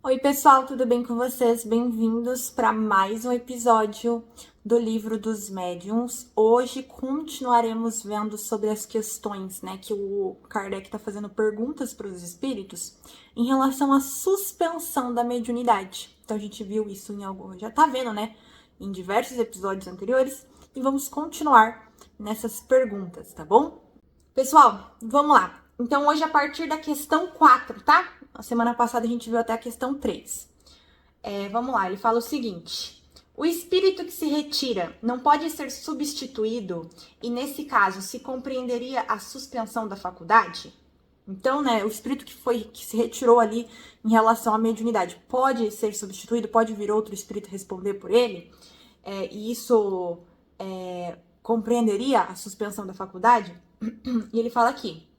Oi, pessoal, tudo bem com vocês? Bem-vindos para mais um episódio do Livro dos Médiuns. Hoje continuaremos vendo sobre as questões, que o Kardec está fazendo perguntas para os espíritos em relação à suspensão da mediunidade. Então, a gente viu isso já tá vendo, em diversos episódios anteriores, e vamos continuar nessas perguntas, tá bom? Pessoal, vamos lá. Então, hoje a partir da questão 4, tá? A semana passada a gente viu até a questão 3. Vamos lá, ele fala o seguinte: o espírito que se retira não pode ser substituído e, nesse caso, se compreenderia a suspensão da faculdade? Então, o espírito que se retirou ali em relação à mediunidade pode ser substituído, pode vir outro espírito responder por ele, e isso compreenderia a suspensão da faculdade? E ele fala aqui: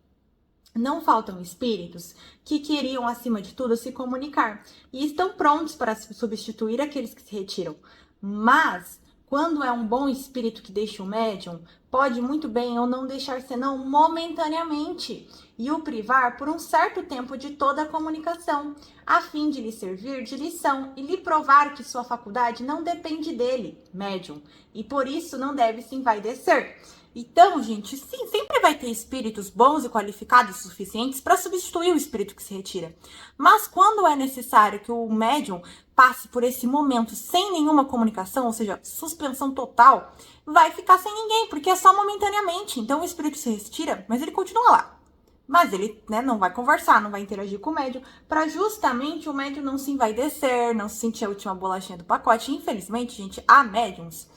não faltam espíritos que queriam, acima de tudo, se comunicar e estão prontos para substituir aqueles que se retiram. Mas, quando é um bom espírito que deixa o médium, pode muito bem ou não deixar senão momentaneamente e o privar por um certo tempo de toda a comunicação, a fim de lhe servir de lição e lhe provar que sua faculdade não depende dele, médium, e por isso não deve se envaidecer. Então, gente, sim, sempre vai ter espíritos bons e qualificados o suficientes para substituir o espírito que se retira. Mas quando é necessário que o médium passe por esse momento sem nenhuma comunicação, ou seja, suspensão total, vai ficar sem ninguém, porque é só momentaneamente. Então, o espírito se retira, mas ele continua lá. Mas ele, não vai conversar, não vai interagir com o médium, para justamente o médium não se envaidecer, não se sentir a última bolachinha do pacote. Infelizmente, gente, há médiums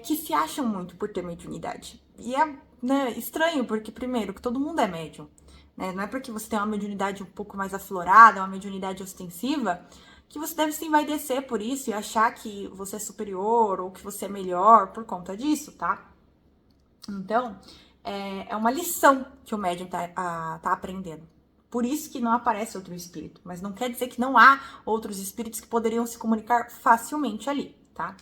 que se acham muito por ter mediunidade. E é estranho, porque, primeiro, que todo mundo é médium. Não é porque você tem uma mediunidade um pouco mais aflorada, uma mediunidade ostensiva, que você deve se envaidecer por isso e achar que você é superior ou que você é melhor por conta disso, tá? Então, é uma lição que o médium tá aprendendo. Por isso que não aparece outro espírito. Mas não quer dizer que não há outros espíritos que poderiam se comunicar facilmente ali, tá?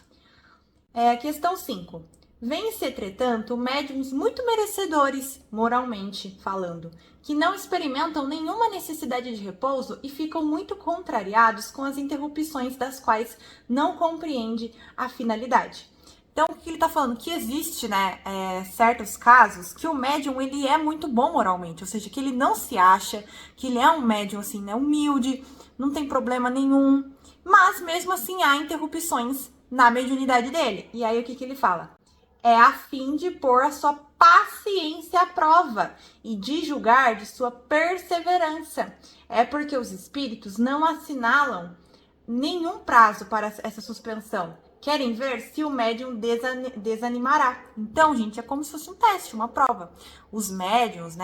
Questão 5. Vêm-se, entretanto, médiuns muito merecedores, moralmente falando, que não experimentam nenhuma necessidade de repouso e ficam muito contrariados com as interrupções das quais não compreende a finalidade. Então, o que ele está falando? Que existe, certos casos que o médium, ele é muito bom moralmente, ou seja, que ele não se acha, que ele é um médium, assim, humilde, não tem problema nenhum, mas mesmo assim há interrupções na mediunidade dele. E aí, o que ele fala? É a fim de pôr a sua paciência à prova e de julgar de sua perseverança. É porque os espíritos não assinalam nenhum prazo para essa suspensão. Querem ver se o médium desanimará. Então, gente, é como se fosse um teste, uma prova. Os médiums,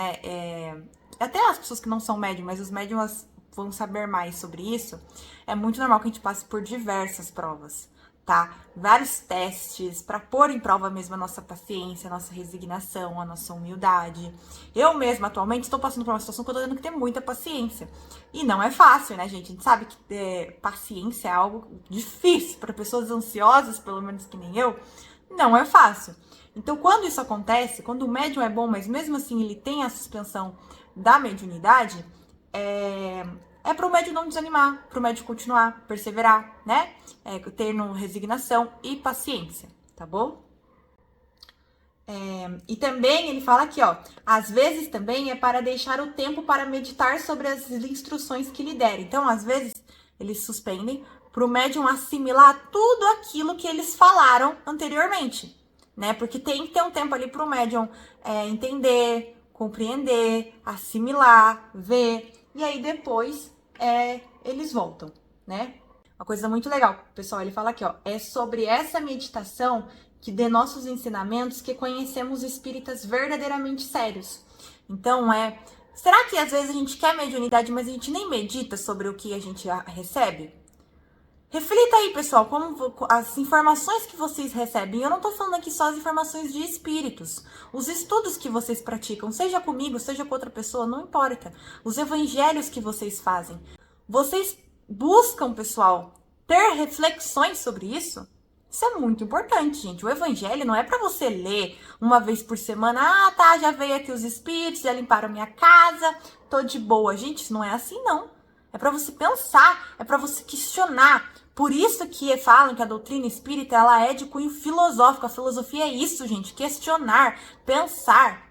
até as pessoas que não são médiums, mas os médiums vão saber mais sobre isso. É muito normal que a gente passe por diversas provas, tá? Vários testes para pôr em prova mesmo a nossa paciência, a nossa resignação, a nossa humildade. Eu mesma, atualmente, estou passando por uma situação que eu tô tendo que ter muita paciência. E não é fácil, né, gente? A gente sabe que paciência é algo difícil para pessoas ansiosas, pelo menos que nem eu. Não é fácil. Então, quando isso acontece, quando o médium é bom, mas mesmo assim ele tem a suspensão da mediunidade, é para o médium não desanimar, para o médium continuar, perseverar, ter resignação e paciência, tá bom? E também ele fala aqui, às vezes também é para deixar o tempo para meditar sobre as instruções que lhe derem. Então, às vezes, eles suspendem para o médium assimilar tudo aquilo que eles falaram anteriormente, Porque tem que ter um tempo ali para o médium entender, compreender, assimilar, ver, e aí depois eles voltam, Uma coisa muito legal, pessoal, ele fala aqui, é sobre essa meditação que de nossos ensinamentos que conhecemos espíritas verdadeiramente sérios. Então, será que às vezes a gente quer mediunidade, mas a gente nem medita sobre o que a gente recebe? Reflita aí, pessoal, como as informações que vocês recebem. Eu não tô falando aqui só as informações de espíritos. Os estudos que vocês praticam, seja comigo, seja com outra pessoa, não importa. Os evangelhos que vocês fazem. Vocês buscam, pessoal, ter reflexões sobre isso? Isso é muito importante, gente. O evangelho não é para você ler uma vez por semana. Ah, tá, já veio aqui os espíritos, já limparam minha casa, tô de boa. Gente, isso não é assim, não. É para você pensar, é para você questionar. Por isso que falam que a doutrina espírita, ela é de cunho filosófico. A filosofia é isso, gente, questionar, pensar.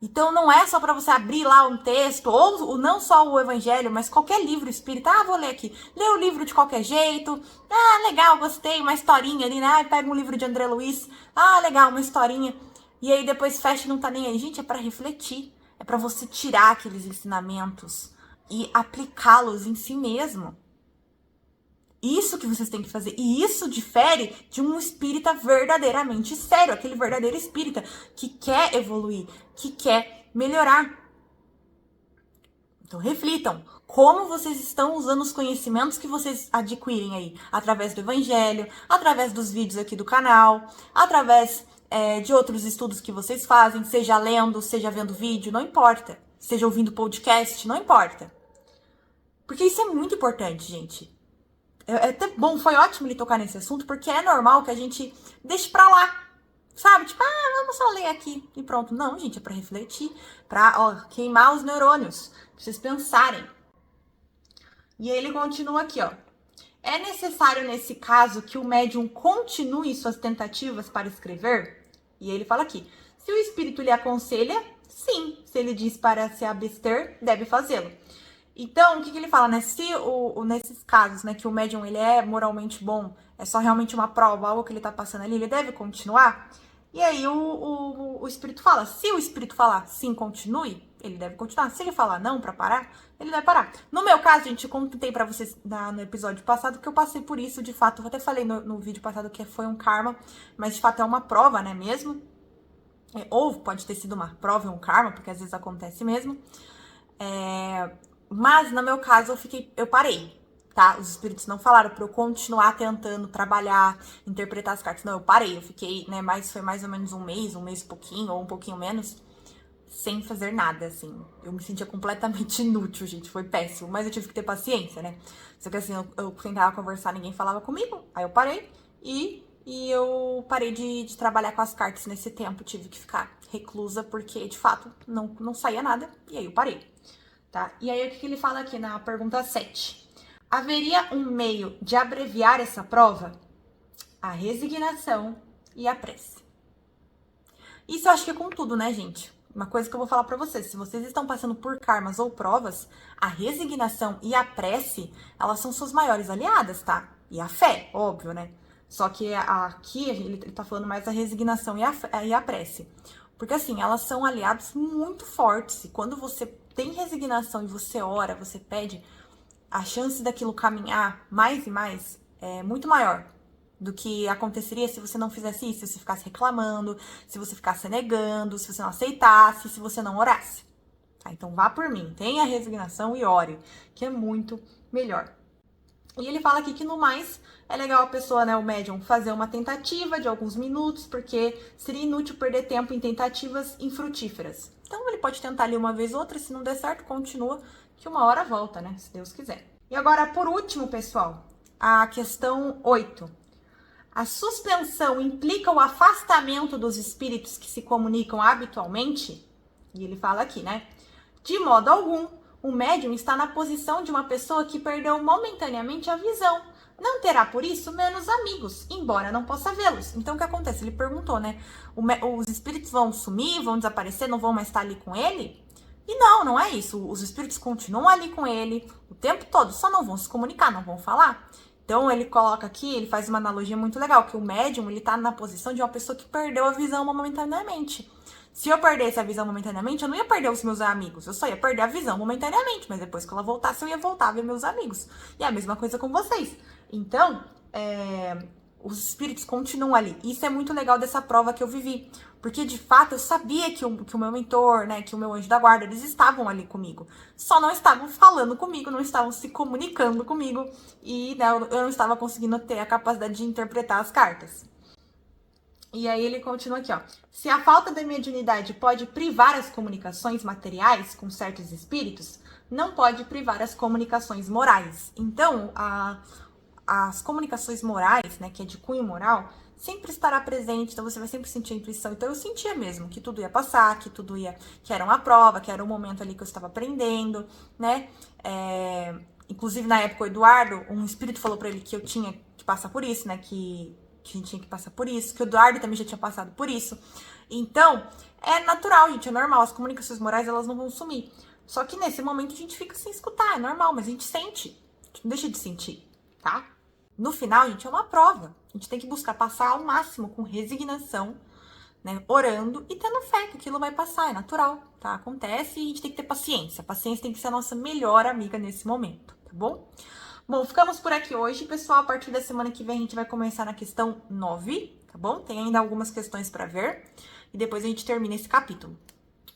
Então não é só para você abrir lá um texto, ou não só o evangelho, mas qualquer livro espírita. Ah, vou ler aqui. Lê o livro de qualquer jeito. Ah, legal, gostei, uma historinha ali, né? Pega um livro de André Luiz. Ah, legal, uma historinha. E aí depois fecha e não tá nem aí. Gente, é para refletir. É para você tirar aqueles ensinamentos e aplicá-los em si mesmo. Isso que vocês têm que fazer. E isso difere de um espírita verdadeiramente sério. Aquele verdadeiro espírita que quer evoluir, que quer melhorar. Então, reflitam. Como vocês estão usando os conhecimentos que vocês adquirem aí? Através do evangelho, através dos vídeos aqui do canal, através de outros estudos que vocês fazem, seja lendo, seja vendo vídeo, não importa. Seja ouvindo podcast, não importa. Porque isso é muito importante, gente. É até bom, foi ótimo ele tocar nesse assunto, porque é normal que a gente deixe pra lá, sabe? Tipo, vamos só ler aqui e pronto. Não, gente, é pra refletir, pra queimar os neurônios, pra vocês pensarem. E aí ele continua aqui, ó. É necessário, nesse caso, que o médium continue suas tentativas para escrever? E ele fala aqui, se o espírito lhe aconselha, sim. Se ele diz para se abster, deve fazê-lo. Então, o que ele fala, né? Se nesses casos, né, que o médium ele é moralmente bom, é só realmente uma prova, algo que ele tá passando ali, ele deve continuar? E aí o espírito fala, se o espírito falar sim, continue, ele deve continuar. Se ele falar não pra parar, ele deve parar. No meu caso, gente, eu contei pra vocês no episódio passado que eu passei por isso, de fato. Eu até falei no vídeo passado que foi um karma, mas de fato é uma prova, né, mesmo? Ou pode ter sido uma prova e um karma, porque às vezes acontece mesmo. Mas, no meu caso, eu parei, tá? Os espíritos não falaram pra eu continuar tentando trabalhar, interpretar as cartas. Não, eu parei. Eu fiquei, né, foi mais ou menos um mês e pouquinho, ou um pouquinho menos, sem fazer nada, assim. Eu me sentia completamente inútil, gente. Foi péssimo. Mas eu tive que ter paciência, né? Só que assim, eu tentava conversar, ninguém falava comigo. Aí eu parei e eu parei de trabalhar com as cartas nesse tempo. Tive que ficar reclusa, porque, de fato, não saía nada. E aí eu parei. Tá? E aí, o que ele fala aqui na pergunta 7? Haveria um meio de abreviar essa prova? A resignação e a prece. Isso eu acho que é com tudo, né, gente? Uma coisa que eu vou falar pra vocês. Se vocês estão passando por karmas ou provas, a resignação e a prece, elas são suas maiores aliadas, tá? E a fé, óbvio, né? Só que aqui ele tá falando mais da resignação e a prece. Porque assim, elas são aliados muito fortes. E quando você tem resignação e você ora, você pede, a chance daquilo caminhar mais e mais é muito maior do que aconteceria se você não fizesse isso, se você ficasse reclamando, se você ficasse negando, se você não aceitasse, se você não orasse. Tá? Então vá por mim, tenha resignação e ore, que é muito melhor. E ele fala aqui que no mais é legal a pessoa, né, o médium, fazer uma tentativa de alguns minutos, porque seria inútil perder tempo em tentativas infrutíferas. Então ele pode tentar ali uma vez ou outra, se não der certo, continua, que uma hora volta, né, se Deus quiser. E agora, por último, pessoal, a questão 8. A suspensão implica o afastamento dos espíritos que se comunicam habitualmente? E ele fala aqui, né? De modo algum, o médium está na posição de uma pessoa que perdeu momentaneamente a visão. Não terá, por isso, menos amigos, embora não possa vê-los. Então, o que acontece? Ele perguntou, né? Os espíritos vão sumir, vão desaparecer, não vão mais estar ali com ele? E não é isso. Os espíritos continuam ali com ele o tempo todo, só não vão se comunicar, não vão falar. Então, ele coloca aqui, ele faz uma analogia muito legal, que o médium, ele tá na posição de uma pessoa que perdeu a visão momentaneamente. Se eu perdesse a visão momentaneamente, eu não ia perder os meus amigos, eu só ia perder a visão momentaneamente, mas depois que ela voltasse, eu ia voltar a ver meus amigos. E é a mesma coisa com vocês. Então, os espíritos continuam ali. Isso é muito legal dessa prova que eu vivi. Porque, de fato, eu sabia que o meu mentor, né, que o meu anjo da guarda, eles estavam ali comigo. Só não estavam falando comigo, não estavam se comunicando comigo. E, né, eu não estava conseguindo ter a capacidade de interpretar as cartas. E aí ele continua aqui, ó. Se a falta de mediunidade pode privar as comunicações materiais com certos espíritos, não pode privar as comunicações morais. Então, as comunicações morais, né, que é de cunho moral, sempre estará presente, então você vai sempre sentir a intuição. Então eu sentia mesmo que tudo ia passar, que era uma prova, que era um momento ali que eu estava aprendendo, né? Inclusive na época o Eduardo, um espírito falou pra ele que eu tinha que passar por isso, né? Que a gente tinha que passar por isso, que o Eduardo também já tinha passado por isso. Então, é natural, gente, é normal. As comunicações morais, elas não vão sumir. Só que nesse momento a gente fica sem escutar, é normal, mas a gente sente. A gente não deixa de sentir, tá? No final, gente, é uma prova. A gente tem que buscar passar ao máximo com resignação, né? Orando e tendo fé que aquilo vai passar, é natural, tá? Acontece e a gente tem que ter paciência. A paciência tem que ser a nossa melhor amiga nesse momento, tá bom? Bom, ficamos por aqui hoje, pessoal. A partir da semana que vem a gente vai começar na questão 9, tá bom? Tem ainda algumas questões para ver e depois a gente termina esse capítulo.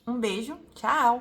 Um beijo, tchau!